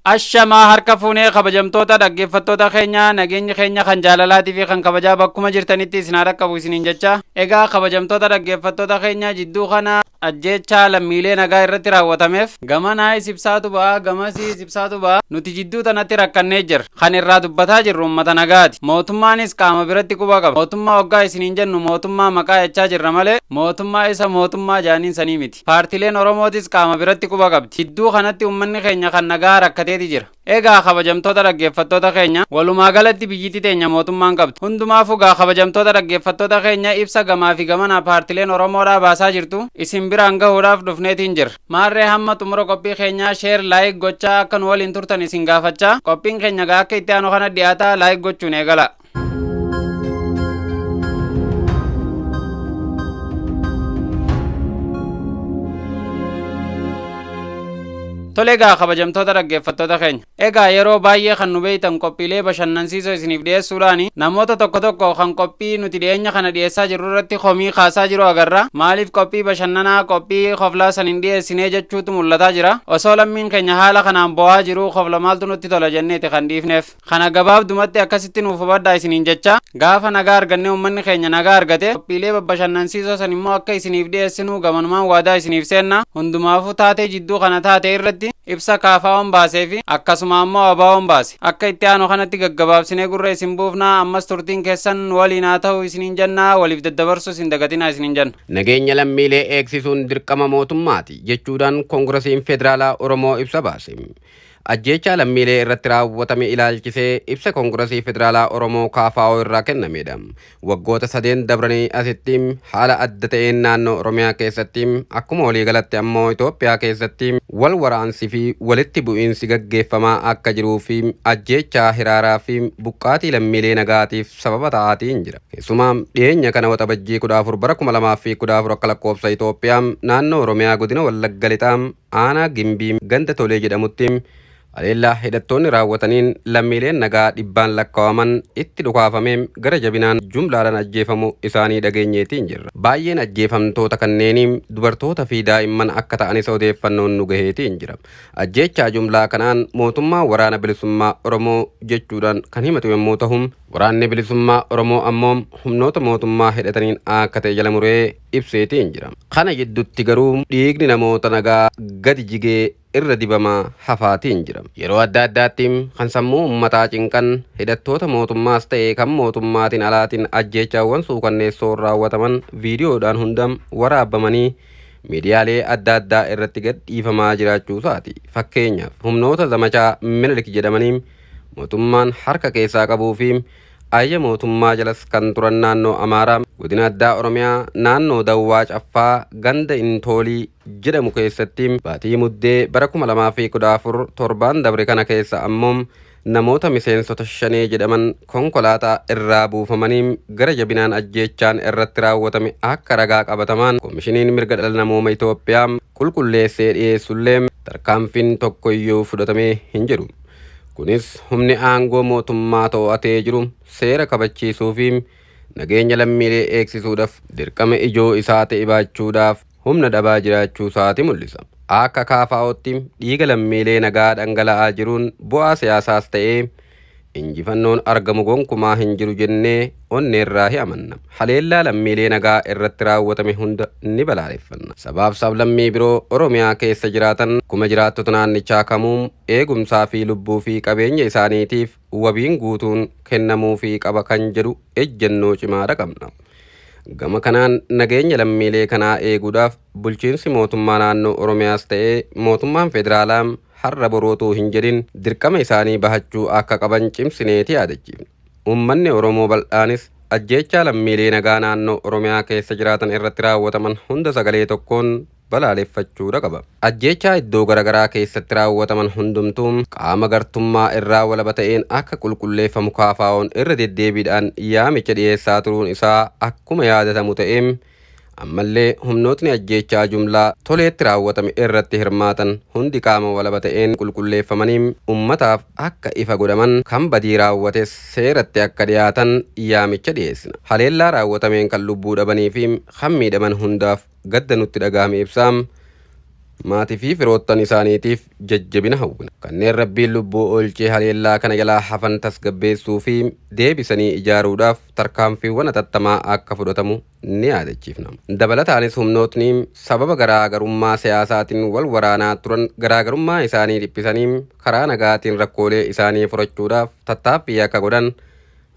Ashamaa harka fuunee kabajamtoota dhaggeeffattoota keenya nageenya keenya kan jaalalaatii fi kan kabajaa bakkuma jirtanitti isin haa dhaqqabu isiniin jecha. Egaa kabajamtoota dhaggeeffattoota keenya jidduu kana ajjeechaa lammiilee nagaa irratti raawwatameef gama naayis ibsaatu ba'a gamasiis ibsaatu ba'a nuti jidduu tanatti rakkannee jirra. Kan irraa dubbataa jirru uummata nagaati. Mootummaanis qaama biratti quba qaba. Mootummaa waggaa isiniin jennu mootummaa maqaa jechaa jirra malee mootummaa isa mootummaa jaaniin sanii miti. Paartileen Oromootis qaama biratti quba qabdi. Jidduu kanatti uummanni keenya kan nagaa rakkateeti jira. Egaa kabajamtoota dhaggeeffattoota keenya walumaa galatti biyyittii teenya mootummaan qabdu. Hundumaafuu gaa kabajamtoota dhaggeeffattoota keenya ibsa gamaa fi gamanaa paartileen Oromoodhaa baasaa jirtu isin biraan gahuudhaaf dhufneetiin jirra. Maarree hamma xumura qophii keenyaa sheer laayik gochaa akka nu waliin turtan isin gaafachaa qophiin keenya gaa akka itti aanu kana dhiyaataa laayik gochuun eegala. Tolega kabajamtoota dhaggeeffattoota keenya. Egaa yeroo baay'ee kan nu beeytan qophiilee bashannansiisoo isiniif dhiyeessuudhaani namoota tokko tokko kan qophii nuti dhiyeenya kana dhiyeessaa jirru irratti komii kaasaa jiru agarra. Maaliif qophii bashannanaa qophii koflaa san hin dhiyeessine jechuutu mul'ataa jira. Osoo lammiin keenya haala kanaan bo'aa jiru kofla maaltu nutti tola jenneeti kan dhiifneef. Kana gabaabdumatti akkasitti nuuf hubadhaa isiniin jecha gaafa nagaa arganne uummanni keenya nagaa argate qophiilee bashannansiisoo san immoo akka isiniif dhiyeessinu gamanumaan waadaa isiniif seenna. Hundumaafuu taatee jidduu kana taatee irratti ibsa kaafaawwan baasee fi akkasuma ammoo abaawwan baase akka itti aanu kanatti gaggabaabsinee gurra isin buufnaa ammas turtiin keessan waliin haa ta'u isiniin jennaa waliif daddabarsu isin dagatinaa isiniin jenna. Nageenya lammiilee eegsisuun dirqama mootummaati jechuudhaan koongiresiin federaalaa Oromoo ibsa baase. Ajjeechaa lammiilee irratti raawwatame ilaalchisee ibsa koongiresii federaalaa Oromoo KFO irraa kennamedha. Waggoota sadeen dabranii asitti haala adda ta'een naannoo Oromiyaa keessatti akkuma waliigalatti ammoo Itoophiyaa keessatti wal waraansii fi walitti bu'iinsi gaggeeffamaa akka jiruu fi ajjeechaa hiraaraa fi buqqaatii lammiilee nagaatiif sababa ta'aatiin jira. Keessumaa dhiyeenya kana waxabajjii 14 bara 2014 akka lakkoofsa Itoophiyaa naannoo Oromiyaa godina Wallagga Lixaa aanaa Gimbii ganda Tolee jedhamutti Aleellaa hidhattoonni raawwataniin lammiileen nagaa dhibbaan lakkaawaman itti dhukaafamee gara jabinaan jumlaadhaan ajjeefamu isaanii dhageenyeetiin jirra. Baay'een ajjeefamtoota kanneenii dubartoota fi daa'imman akka ta'anis odeeffannoon nu gaheetiin jira. Ajjeechaa jumlaa kanaan mootummaa waraana bilisummaa Oromoo jechuudhaan kan himatu yommuu ta'u, waraanni bilisummaa Oromoo ammoo humnoota mootummaa hidhataniin akka ta'e jala muree ibseetiin jira. Kana gidduutti garuu dhiigni namoota nagaa gadi jigee irra dibamaa hafaatiin jira. Yeroo adda addaatti kan sammuu uummataa cinqan hidhattoota mootummaas ta'e kan mootummaatiin alaatiin ajjeechaawwan suukanneessoo raawwataman viidiyoodhaan hundam waraabamanii miidiyaalee adda addaa irratti gad dhiifamaa jiraachuu isaati. Fakkeenyaaf humnoota zamachaa Minilik jedhamanii mootummaan harka keessaa qabuu fi ayya mootummaa jalas kan turan naannoo Amaaraa godina addaa Oromiyaa naannoo Dawwaa Caffaa ganda Intoolii jedhamu keessatti baatii muddee bara 2014 torbaan dabre kana keessa ammoo namoota miseensota shanee jedhaman konkolaataa irraa buufamanii gara jabinaan ajjeechaan irratti raawwatame akka ragaa qabatamaan koomishiniin mirga dhala namooma Itoophiyaa qulqulleessee dhiyeessullee tarkaanfiin tokkoyyuu fudhatamee hin jiru. Kunis humni aangoo mootummaa to'atee jiru seera kabachiisuu fi nageenya lammiilee eegsisuudhaaf dirqama ijoo isaa ta'e baachuudhaaf humna dhabaa jiraachuu isaati mul'isa. Akka KFO'tti dhiiga lammiilee nagaa dhangala'aa jiruun bu'aa siyaasaas ta'ee injifannoon argamu gonkumaa hin jiru jennee onneerraa hin amanna. Haleellaa lammiilee nagaa irratti raawwatame hunda ni balaaleffanna. Sabaaf sablammii biroo Oromiyaa keessa jiraatan kuma jiraattota naannichaa kamuu eegumsaa fi lubbuu fi qabeenya isaaniitiif wabiin guutuun kennamuu fi qaba kan jedhu ejjennoo cimaadha qabna. Gama kanaan nageenya lammiilee kanaa eeguudhaaf bulchiinsi mootummaa naannoo Oromiyaas ta'ee mootummaan federaalaa har'a borootuu hin jedhin dirqama isaanii bahachuu akka qaban cimsineeti yaadachiifna. Uummanni Oromoo bal'aanis ajjeechaa lammiilee nagaa naannoo Oromiyaa keessa jiraatan irratti raawwataman hunda sagalee tokkoon balaaleffachuudha qaba. Ajjeechaa iddoo garaagaraa keessatti raawwataman hundumtuu qaama gartummaa irraa walaba ta'een akka qulqulleeffamu KFO'n irra deddeebiidhaan yaamicha dhiyeessaa turuun isaa akkuma yaadatamu ta'een ammallee humnootni ajjeechaa jumlaa toleetti raawwatame irratti hirmaatan hundi qaama walaba ta'een qulqulleeffamanii ummataaf akka ifa godhaman kan badii raawwates seeratti akka dhiyaatan yaamicha dhiyeessina. Haleellaa raawwatameen kan lubbuu dhabanii fi kan miidhaman hundaaf gadda nutti dhagahame ibsaam maatii fi firoottan isaaniitiif jajjabina hawwina. Kanneen rabbiin lubbuu oolchee haleellaa kana jalaa hafan tasgabbeessuu fi deebisanii ijaaruudhaaf tarkaanfiiwwan atattamaa akka fudhatamu ni yaadachiifna. Dabalataanis humnootni sababa garaagarummaa siyaasaatiin wal waraanaa turan garaagarummaa isaanii dhiphisanii karaa nagaatiin rakkoolee isaanii furachuudhaaf tattaaffii akka godhan,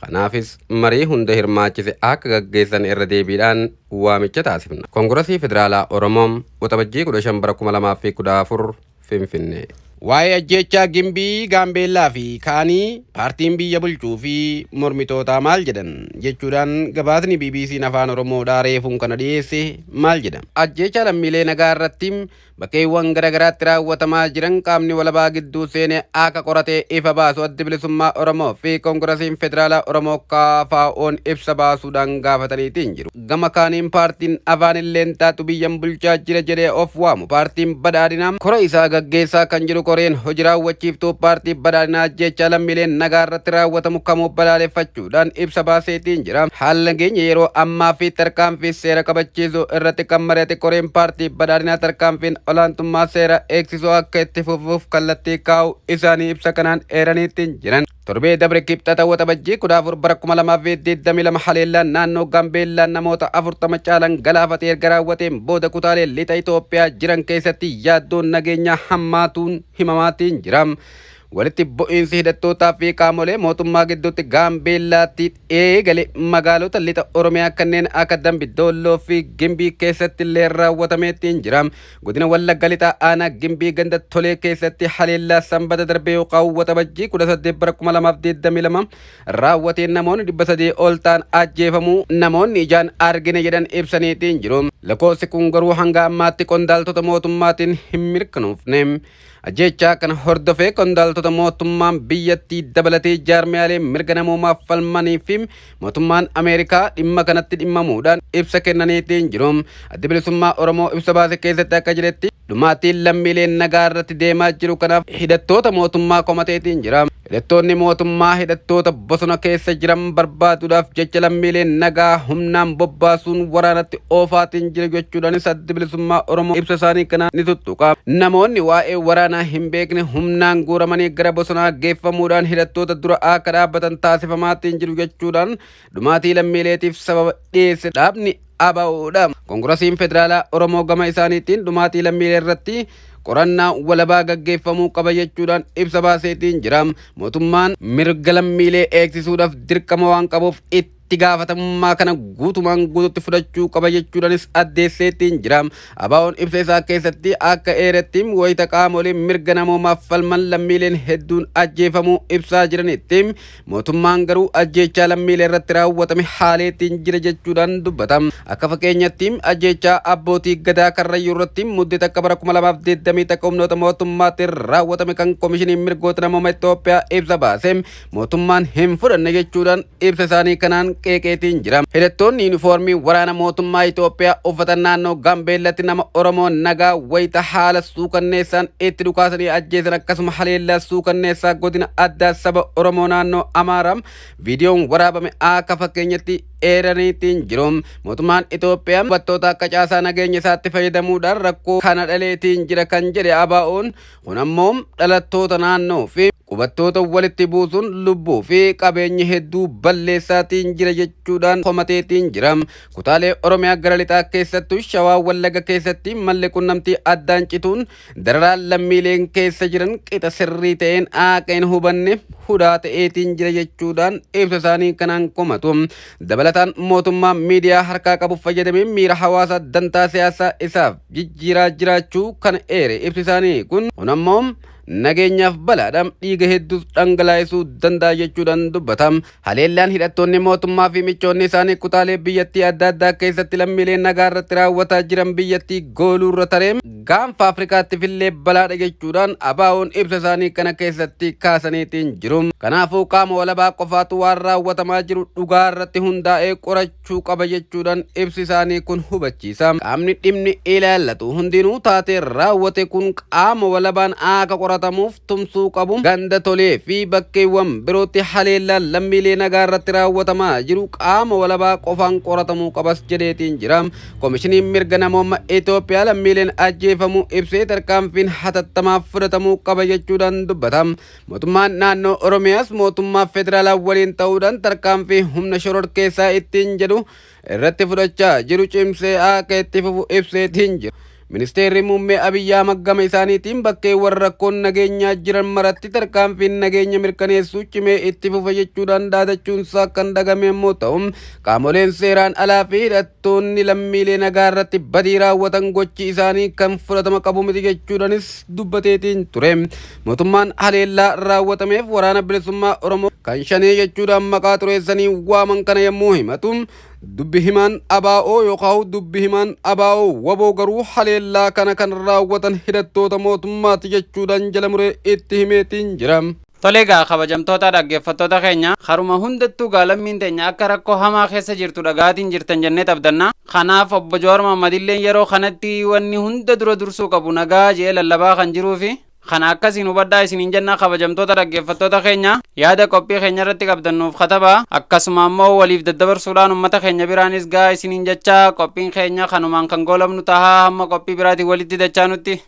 kanaafis marii hunda hirmaachise akka gaggeessan irra deebiidhaan waamicha taasifna. Koongirasii Federaalaa Oromoo Waxabajjii 15 bara 2014 Finfinnee. Waa'ee ajjeechaa Gimbii, Gaambeellaa fi kaanii paartiin biyya bulchuu fi mormitootaa maal jedhan jechuudhaan gabaasni BBC'n afaan Oromoodhaa reefuun kana dhiyeesse maal jedha. Ajjeechaa lammiilee nagaa irratti bakkeewwan garaagaraatti raawwatamaa jiran qaamni walabaa gidduu seenee akka qoratee ifa baasu adda bilisummaa Oromoo fi Koongirasiin Federaalaa Oromoo KFO'n ibsa baasuudhaan gaafataniitiin jiru. Gama kaaniin paartiin afaan illeen taatu biyyan bulchaa jira jedhee of waamu paartiin badhaadhinaa kora isaa gaggeessaa kan jiru. Koreen hojii raawwachiiftuu paartii badhaadhinaa ajjeechaa lammiileen nagaa irratti raawwatamu kamuu balaaleffachuudhaan ibsa baaseetiin jira. Haala nageenya yeroo ammaa fi tarkaanfii seera kabachiisuu irratti kan mari'ate koreen paartii badhaadhinaa tarkaanfiin olaantummaa seera eegsisuu akka itti fufuuf kallattii kaa'u isaanii ibsa kanaan eeraniitiin jiran. Torbee dabre kibxata Waxabajjii 14 bara 2022 haleellaan naannoo Gaambeellaan namoota 40 caalan galaafatee erga raawwateen booda kutaalee lixa Itoophiyaa jiran keessatti yaaddoon nageenyaa hammaatuun himamaatiin jira. Walitti bu'iinsi hidhattootaa fi qaamolee mootummaa gidduutti Gaambeellaatti eegale magaalota lixa Oromiyaa kanneen akka Dambidolloo fi Gimbii keessatti illee raawwatameetiin jira. Godina Wallagga lixaa aanaa Gimbii ganda Tolee keessatti haleellaa sanbata darbee Waxabajjii 18 bara 2022 raawwateen namoonni 300 ol ta'an ajjeefamuu namoonni ijaan argine jedhan ibsaniitiin jiru. Lakkoofsi kun garuu hanga ammaatti qondaaltota mootummaatiin hin mirkanoofne. Ajjeechaa kana hordofee qondaaltota mootummaan biyyattii dabalatee jaarmiyaalee mirga namoomaaf falmanii fi mootummaan Ameerikaa dhimma kanatti dhimmamuudhaan ibsa kennaniitiin jiru. Adda bilisummaa Oromoo ibsa baase keessatti akka jedhetti dhumaatiin lammiileen nagaa irratti deemaa jiru kanaaf hidhattoota mootummaa komateetiin jira. Hidhattoonni mootummaa hidhattoota bosona keessa jiran barbaaduudhaaf jecha lammiileen nagaa humnaan bobbaasuun waraanatti oofaatiin jira jechuudhaanis adda bilisummaa Oromoo ibsa isaanii kana ni tuttuqa. Namoonni waa'ee waraanaa hin beekne humnaan guuramanii gara bosonaa geeffamuudhaan hidhattoota dura akka dhaabbatan taasifamaatiin jiru jechuudhaan dhumaatii lammiileetiif sababa dhiyeesse dhaabni ABO'dha. Koongirasiin Federaalaa Oromoo gama isaaniitiin dhumaatii lammiilee irratti qorannaa walabaa gaggeeffamuu qaba jechuudhaan ibsa baaseetiin jira. Mootummaan mirga lammiilee eegsisuudhaaf dirqama waan qabuuf itti gaafatamummaa kana guutumaan guututti fudhachuu qaba jechuudhaanis addeesseetiin jira. ABO'n ibsa isaa keessatti akka eeretti wayita qaamoleen mirga namoomaaf falman lammiileen hedduun ajjeefamuu ibsaa jiranitti mootummaan garuu ajjeechaa lammiilee irratti raawwatame haaleetiin jira jechuudhaan dubbata. Akka fakkeenyatti ajjeechaa abbootii gadaa Karrayyuu irratti muddee takka bara 2020 takka humnoota mootummaatiin raawwatame kan koomishiniin mirgoota namoomaa Itoophiyaa ibsa baase mootummaan hin fudhanne jechuudhaan ibsa isaanii kanaan qeeqeetiin jira. Hidhattoonni yuunifoormii waraana mootummaa Itoophiyaa uffatan naannoo Gaambeellatti nama Oromoo nagaa wayita haala suukanneessaan itti dhukaasanii ajjeesan akkasuma haleellaa suukanneessaa godina addaa saba Oromoo naannoo Amaaraa viidiyoon waraabame akka fakkeenyatti eeraniitiin jiru. Mootummaan Itoophiyaa hubattoota akka caasaa nageenya isaatti fayyadamuudhaan rakkoo kana dhaleetiin jira kan jedhe ABO'n kun ammoo dhalattoota naannoo fi qubattoota walitti buusuun lubbuu fi qabeenya hedduu balleessaatiin jira jechuudhaan komateetiin jira. Kutaalee Oromiyaa gara lixaa keessattuu Shawaa Wallagga keessatti malli qunnamtii addaan cituun dararaan lammiileen keessa jiran qixa sirrii ta'een akka hin hubanne hudhaa ta'eetiin jira jechuudhaan ibsa isaanii kanaan komatu. Dabalataan mootummaan miidiyaa harkaa qabu fayyadamee miira hawaasaa dantaa siyaasaa isaaf jijjiiraa jiraachuu kan eere ibsi isaanii kun ammoo nageenyaaf balaadhaan dhiiga hedduu dhangalaasuu danda'a jechuudhaan dubbata. Haleellaan hidhattoonni mootummaa fi michoonni isaanii kutaalee biyyattii adda addaa keessatti lammiilee nagaa irratti raawwataa jiran biyyattii gooluurra taree gaanfa Afrikaatti fillee balaadha jechuudhaan ABO'n ibsa isaanii kana keessatti kaasaniitiin jiru. Kanaafuu qaama walabaa qofaatu waan raawwatamaa jiru dhugaa irratti hundaa'ee qorachuu qaba jechuudhaan ibsi isaanii kun hubachiisa. Qaamni dhimmi ilaallatu hundinuu taatee raawwate kun qaama walabaan akka qoratamuuf tumsuu qabu ganda tolee fi bakkeewwan birootti haleellaan lammiilee nagaa irratti raawwatamaa jiru qaama walabaa qofaan qoratamuu qabas jedheetiin jira. Koomishiniin mirga namooma Itoophiyaa lammiileen ajjeefamuu ibsee tarkaanfiin hatattamaaf fudhatamuu qaba jechuudhaan dubbata. Mootummaan naannoo Oromiyaas mootummaa federaalaa waliin ta'uudhaan tarkaanfii humna shororkeessaa ittiin jedhu irratti fudhachaa jiru cimsee akka itti fufu ibseetiin jira. Ministeerri muummee Abiyyi Ahmad gama isaaniitiin bakkeewwan rakkoon nageenyaa jiran maratti tarkaanfiin nageenya mirkaneessuu cimee itti fufa jechuudhaan dhaadachuunsaa kan dagame yommuu ta'u, qaamoleen seeraan alaa fi hidhattoonni lammiilee nagaa irratti badii raawwatan gochi isaanii kan fudhatama qabu miti jechuudhaanis dubbateetiin ture. Mootummaan haleellaa raawwatameef waraana bilisummaa Oromoo kan shanee jechuudhaan maqaa xureessanii waaman kana yommuu himatu, dubbi himaan ABO yookaan dubbi himaan ABO waboo garuu haleellaa kana kan raawwatan hidhattoota mootummaati jechuudhaan jala muree itti himeetiin jira. Toleegaa kabajamtoota dhaggeeffattoota keenya haruma hundattuu gaalammiin teenya akka rakkoo hamaa keessa jirtu dhagaatiin jirtan jennee abdanna. Kanaaf obbo Jowaar Mohammadillee yeroo kanatti wanni hunda dura dursuu qabu nagaa jee lallabaa kan jiruufi kana akkasiin hubadhaa isiniin jenna kabajamtoota dhaggeeffattoota keenya yaada qophii keenya irratti qabdannuuf katabaa akkasuma ammoo waliif daddabarsuudhaan ummata keenya biraanis gaa isiniin jecha qophiin keenya kanumaan kan goolabnu tahaa hamma qophii biraatiin walitti dachaanutti.